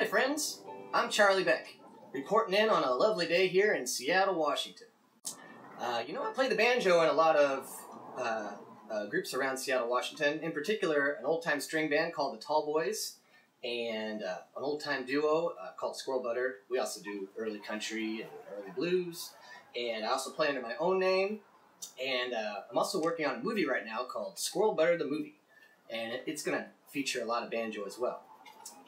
friends, I'm Charlie Beck, reporting in on a lovely day here in Seattle, Washington. I play the banjo in a lot of groups around Seattle, Washington, in particular an old-time string band called the Tall Boys, and an old-time duo called Squirrel Butter. We also do early country and early blues, and I also play under my own name, and I'm also working on a movie right now called Squirrel Butter the Movie, and it's going to feature a lot of banjo as well.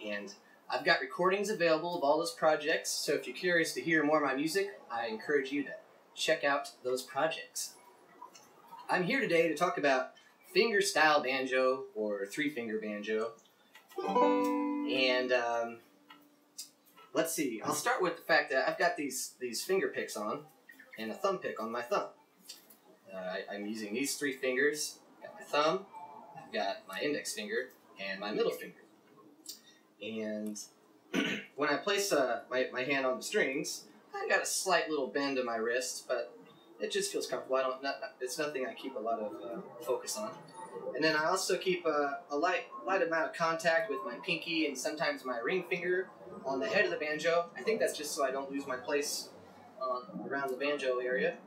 And I've got recordings available of all those projects, so if you're curious to hear more of my music, I encourage you to check out those projects. I'm here today to talk about finger-style banjo, or three-finger banjo. And let's see, I'll start with the fact that I've got these finger picks on, and a thumb pick on my thumb. I'm using these three fingers. I've got my thumb, I've got my index finger, and my middle finger. And when I place my hand on the strings, I got a slight little bend in my wrist, but it just feels comfortable. It's nothing I keep a lot of focus on. And then I also keep a light amount of contact with my pinky and sometimes my ring finger on the head of the banjo. I think that's just so I don't lose my place around the banjo area.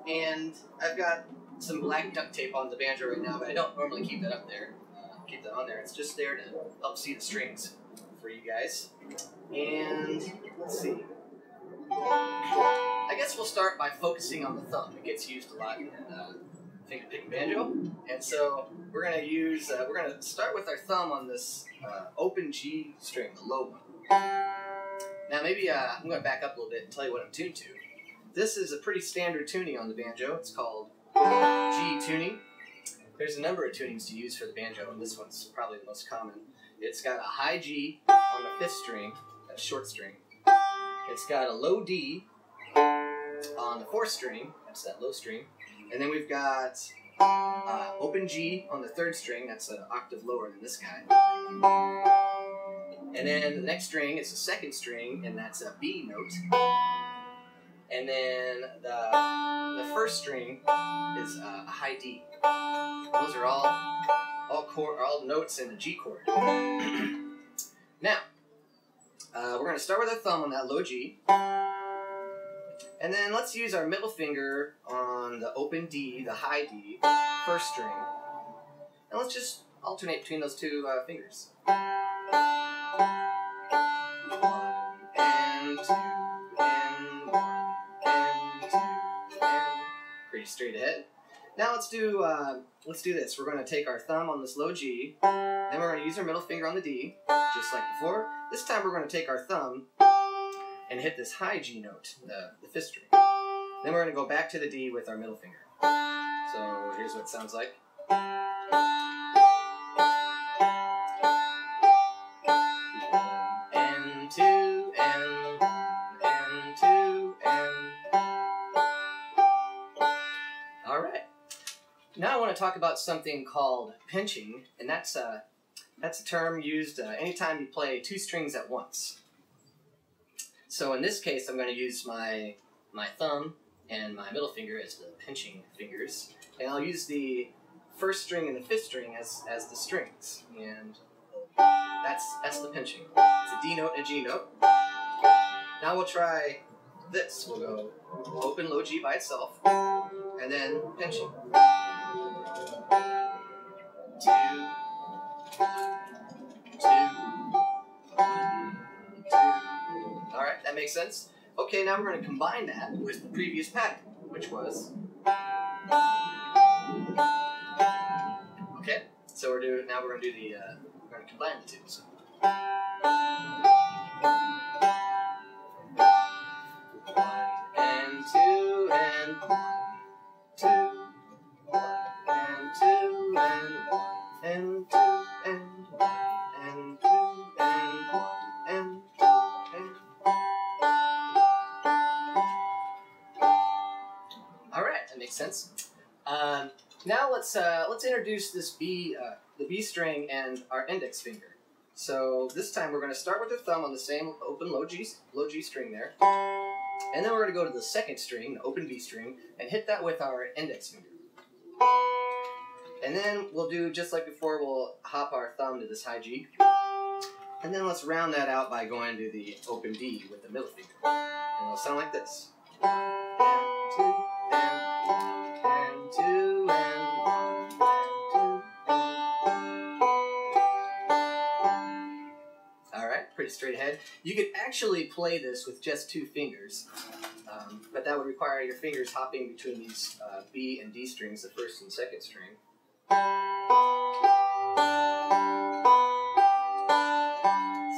And I've got some black duct tape on the banjo right now, but I don't normally keep that up there. Keep that on there. It's just there to help see the strings for you guys. And let's see. I guess we'll start by focusing on the thumb. It gets used a lot in finger picking banjo, and so we're gonna start with our thumb on this open G string, the low one. Now maybe I'm gonna back up a little bit and tell you what I'm tuned to. This is a pretty standard tuning on the banjo. It's called G tuning. There's a number of tunings to use for the banjo, and this one's probably the most common. It's got a high G on the 5th string, that short string. It's got a low D on the 4th string, that's that low string. And then we've got open G on the 3rd string, that's an octave lower than this guy. And then the next string is the 2nd string, and that's a B note. And then the 1st string is a high D. Those are all notes in the G chord. Now, we're going to start with our thumb on that low G. And then let's use our middle finger on the open D, the high D, 1st string. And let's just alternate between those two fingers. 1 and 2 and 1 and 2 and... Pretty straight ahead. Now let's do this. We're going to take our thumb on this low G, then we're going to use our middle finger on the D, just like before. This time we're going to take our thumb and hit this high G note, the 5th string. Then we're going to go back to the D with our middle finger. So here's what it sounds like. 1 and 2 and 1 and 2 and... Alright. Now I want to talk about something called pinching, and that's a term used anytime you play two strings at once. So in this case, I'm going to use my thumb and my middle finger as the pinching fingers, and I'll use the 1st string and the 5th string as the strings, and that's the pinching. It's a D note and a G note. Now we'll try this. We'll go open low G by itself, and then pinching. 2, 2, 1, 2. Alright, that makes sense. Okay, now we're going to combine that with the previous pattern, which was... Okay, so we're going to combine the two. So. 1 and 2 and 1, 2, 1 and 2 and 1 and 2 and 1 and 2 and 1 and 2 and... Alright, that makes sense. Now let's introduce this the B string and our index finger. So this time we're going to start with the thumb on the same open low G string there, and then we're going to go to the 2nd string, the open B string, and hit that with our index finger. And then we'll do just like before. We'll hop our thumb to this high G, And then let's round that out by going to the open D with the middle finger. And it'll sound like this. And 2, and 2, and 2, Alright, pretty straight ahead. You could actually play this with just 2 fingers, but that would require your fingers hopping between these B and D strings, the first and second string.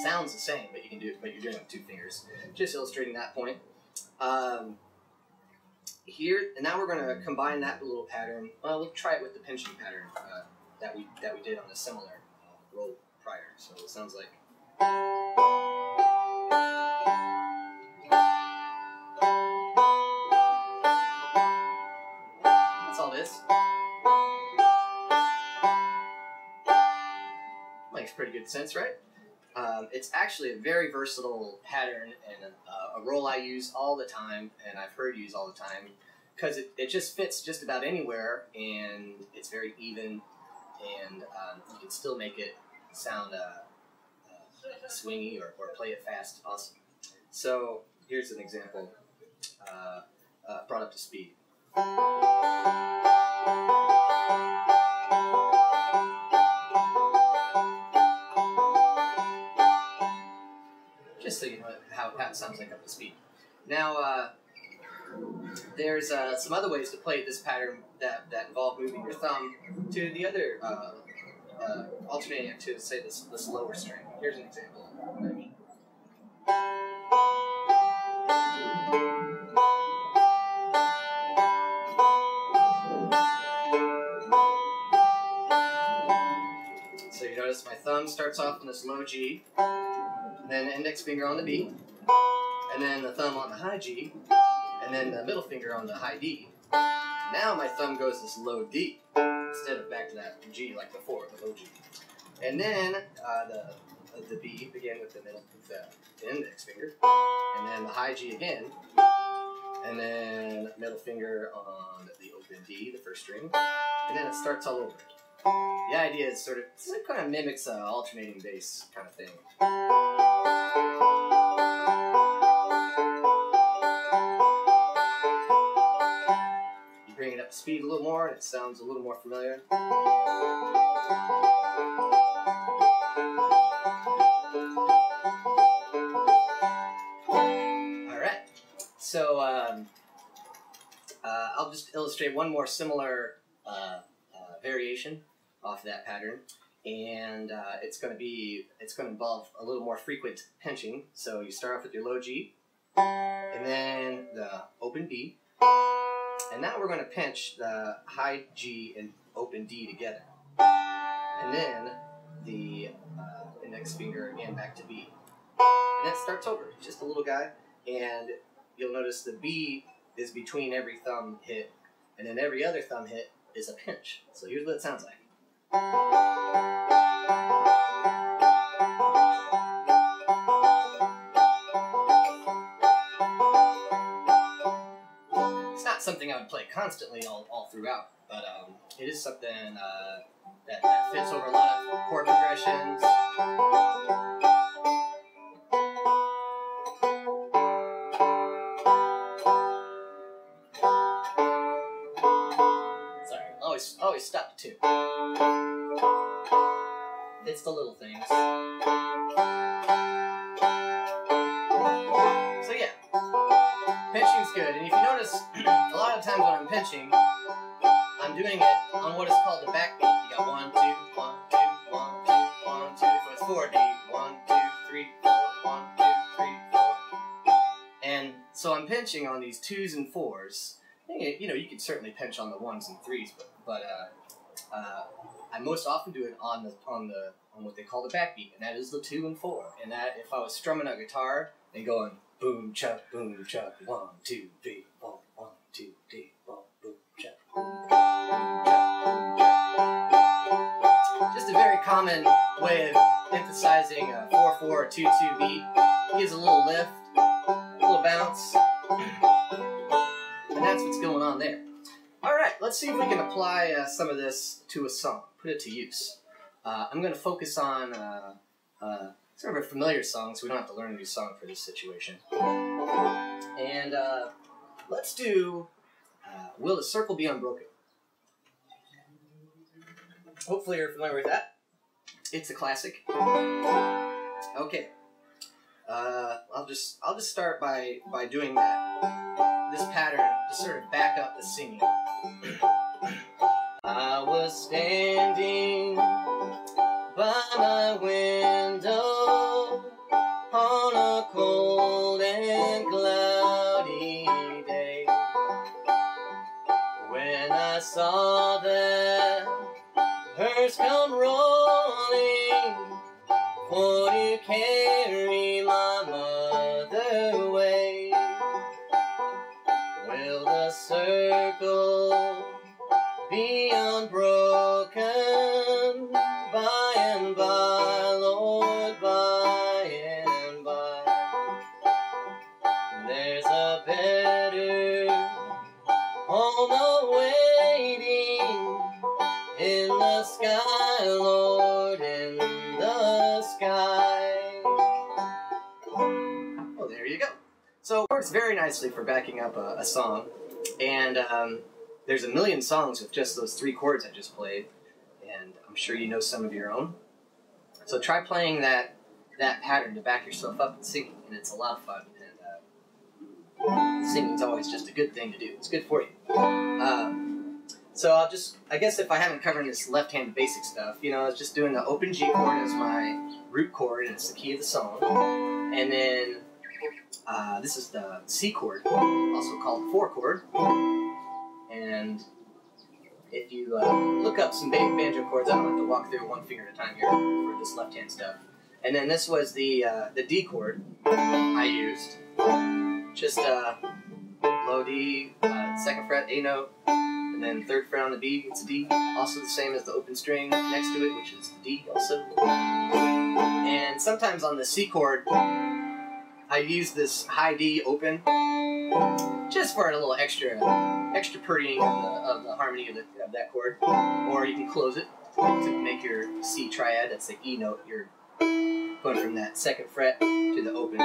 Sounds the same, but you can do it, but you're doing it with 2 fingers. Just illustrating that point. Here, and now we're going to combine that little pattern. Well, we'll try it with the pinching pattern that we did on a similar roll prior. So it sounds like. That's all it is. Makes pretty good sense, right? It's actually a very versatile pattern and a roll I use all the time, and I've heard used all the time, because it just fits just about anywhere, and it's very even, and you can still make it sound swingy or play it fast. Awesome. So here's an example brought up to speed. Just so you know how it sounds like up to speed. Now, there's some other ways to play this pattern that involve moving your thumb to the other, alternating it to, say, this lower string. Here's an example of what I mean. So you notice my thumb starts off on this low G, then the index finger on the B, and then the thumb on the high G, and then the middle finger on the high D. Now my thumb goes this low D, instead of back to that G like before, the low G. And then the B again with the middle, with the index finger, and then the high G again, and then middle finger on the open D, the first string, and then it starts all over. The idea is it kind of mimics an alternating bass kind of thing. You bring it up to speed a little more, and it sounds a little more familiar. Alright, so I'll just illustrate one more similar variation off that pattern, and it's going to involve a little more frequent pinching. So you start off with your low G, and then the open B, and now we're going to pinch the high G and open D together, and then the index finger again back to B, and it starts over, just a little guy, and you'll notice the B is between every thumb hit, and then every other thumb hit is a pinch. So here's what it sounds like. It's not something I would play constantly all throughout, but it is something that fits over a lot of chord progressions. Always stop to 2. It's the little things. So yeah, pinching's good. And if you notice, a lot of times when I'm pinching, I'm doing it on what is called the backbeat. You got 1, 2, 1, 2, 1, 2, 1, 2. If it's 4D, 1, 2, 3, 4, 1, 2, 3, 4. And so I'm pinching on these 2s and 4s. You know, you could certainly pinch on the 1s and 3s, but I most often do it on what they call the backbeat, and that is the 2 and 4. And that, if I was strumming a guitar and going boom chuck, 1, 2, 3, 4, 1, 2, 3, 4, boom chuck, boom chuck, boom chuck. Just a very common way of emphasizing a 4/4 or 2/2 beat. Gives a little lift, a little bounce. And that's what's going on there. Alright, let's see if we can apply some of this to a song. Put it to use. I'm going to focus on sort of a familiar song, so we don't have to learn a new song for this situation. And let's do Will the Circle Be Unbroken? Hopefully you're familiar with that. It's a classic. Okay. I'll just start by doing this pattern to sort of back up the singing. I was standing by my window on a cold and cloudy day when I saw that hearse come rolling for to carry my mother away. Will the circle be unbroken by and by, Lord, by and by? There's a better home awaiting in the sky, Lord, in the sky. Oh, there you go. So it works very nicely for backing up a song, and there's a million songs with just those 3 chords I just played, and I'm sure you know some of your own. So try playing that pattern to back yourself up and singing, and it's a lot of fun. And singing's always just a good thing to do. It's good for you. So I guess if I haven't covered this left-handed basic stuff, I was just doing the open G chord as my root chord, and it's the key of the song. And then this is the C chord, also called the 4 chord. And if you look up some banjo chords, I don't have to walk through one finger at a time here for this left-hand stuff. And then this was the D chord I used. Just low D, 2nd fret, A note, and then 3rd fret on the B, it's a D. Also the same as the open string next to it, which is the D also. And sometimes on the C chord, I use this high D open, just for a little extra prettying of the harmony of that chord. Or you can close it to make your C triad. That's the E note. You're going from that 2nd fret to the open.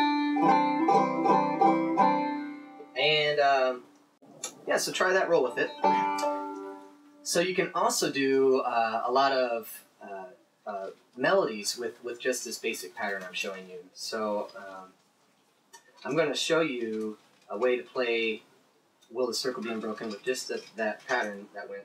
And yeah, so try that roll with it. So you can also do a lot of melodies with just this basic pattern I'm showing you. So I'm going to show you a way to play Will the Circle Be Unbroken with just that pattern that went.